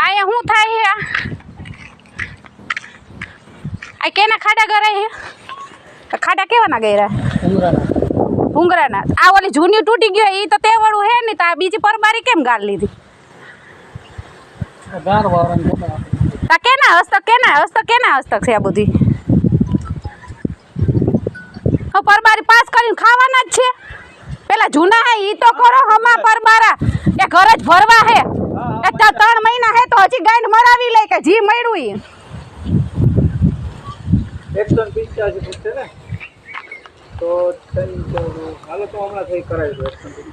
આયા શું થાય હે આ કેના ખાડા ગરાય હે ખાડા કેવાના ગયરા ભૂંગરાના આ ઓલી જૂની તૂટી ગયો ઈ તો તે વાળું હે ને તો આ બીજી પરબારી કેમ ગાળ લીધી ગાર વાળાને તા કેના હસ્તક છે આ બધી હવે પરબારી પાસ કરીને ખાવાના જ છે પેલા જૂના હે ઈ તો કરો હમા પરબારા એ ઘર જ ભરવા હે એક 3 મહિના હે તો હજી ગાંઠ મરાવી લે કે જી મળ્યું ઈ 185 ફૂટ છે ને તો હાલો તો હમણાં થઈ કરાવી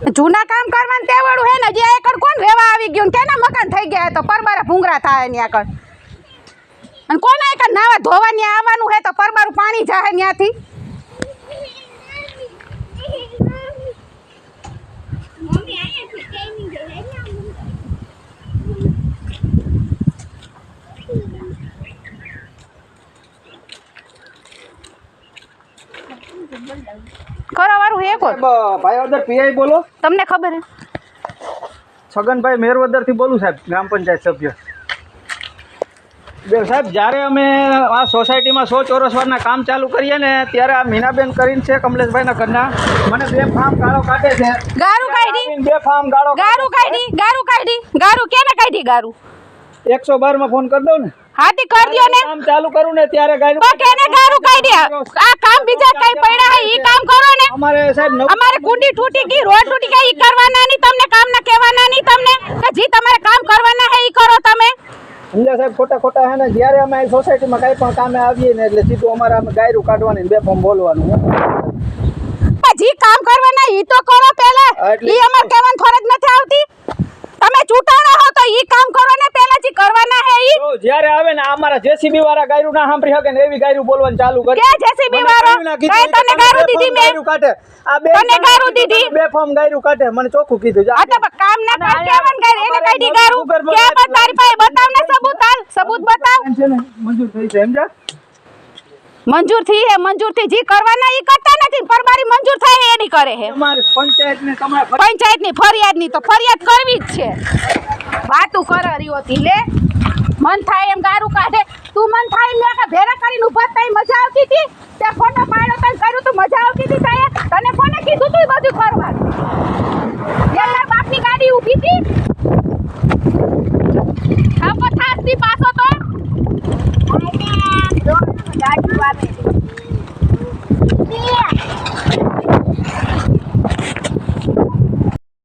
દો જૂના કામ કરવાનું તેવડું હે ને જે એકડ કોણ રહેવા આવી ગયું કેના મકાન થઈ ગયા તો પરબારા ભૂંગરા થાય ને આગળ અને કોના એકડ નાવા ધોવા ને આવવાનું હે તો પરબારું પાણી જાહે ન્યાથી કરવાવાળું હે કોણ ભાઈ ઓદર પીઆઈ બોલો તમને ખબર હે છગનભાઈ મેરવદર થી બોલું સાહેબ ગ્રામ પંચાયત સભ્ય સાહેબ જ્યારે અમે આ સોસાયટીમાં 100 ચોરસ વારના કામ ચાલુ કરીએ ને ત્યારે આ મીનાબેન કરીને છે કમલેશભાઈના ઘરના મને 2 ફાર્મ ગાળો કાઢે છે ગારું કાઢી 2 ફાર્મ ગાળો ગારું કેને કાઢી ગારું 112 માં ફોન કરી દઉં ને હાથી કર દિયો ને કામ ચાલુ કરું ને ત્યારે ગાડી તો કેને ગારું કાઢ્યા આ કામ બીજા કઈ પડ્યા હે ઈ કામ કરો ને અમારે સાહેબ અમારે કુંડી તૂટી ગઈ રોડ તૂટી ગઈ ઈ કરવાના નહીં તમને કામ ના કહેવાના નહીં તમને કે જી તમારે કામ કરવાના હે ઈ કરો તમે સમજ્યા સાહેબ ખોટા હે ને જ્યારે અમે આ સોસાયટીમાં કઈ પણ કામે આવીએ ને એટલે સીધું અમારે આમ ગાયરું કાઢવાની ને 2 ફોર્મ બોલવાનું જી કામ કરવાના ઈ તો કરો પહેલા ઈ અમાર કહેવાની ફરજ નથી આવતી તમે ચૂંટાણા હો તો ઈ કામ કરો ને પહેલા જી કરવાના હે ઈ તો જ્યારે આવે ને અમારા જેસીબી વાળા ગાયરું ના સાંભળી શકે ને એવી ગાયરું બોલવાનું ચાલુ કરે કે જેસીબી વાળો કઈ તને ગારું દીધી મે ગાયરું કાઢે આ બે તને ગારું દીધી 2 ફોર્મ ગાયરું કાઢે મને ચોખ્ખું કીધું આ તો કામ ના કર કેવન ગાય એને કાઢી ગારું કે પણ તારી પાસે બતાવ ને સબૂત બતાવ છે ને મંજૂર થઈ છે સમજા મંજૂર થી જી કરવાના ઈ કરતા નથી પરબારી મંજૂર થાય એની કરે હે તમારે પંચાયત ને તમારે પંચાયત ની ફરિયાદ ની તો ફરિયાદ કરવી જ છે વાતું કરી હોતી લે મન થાય એમ ગારું કાઢે તું મન થાય એમ કે ભેરા કરીને ઉભા થઈ મજા આવતી હતી તે ફોટો પાડ્યો તને કર્યું તું મજા આવતી હતી તારે તને કોને કીધું તું બધું કરવાનું યાર બાપની ગાડી ઊભી હતી આ પથાસથી પાછો તો ગાડી વાગે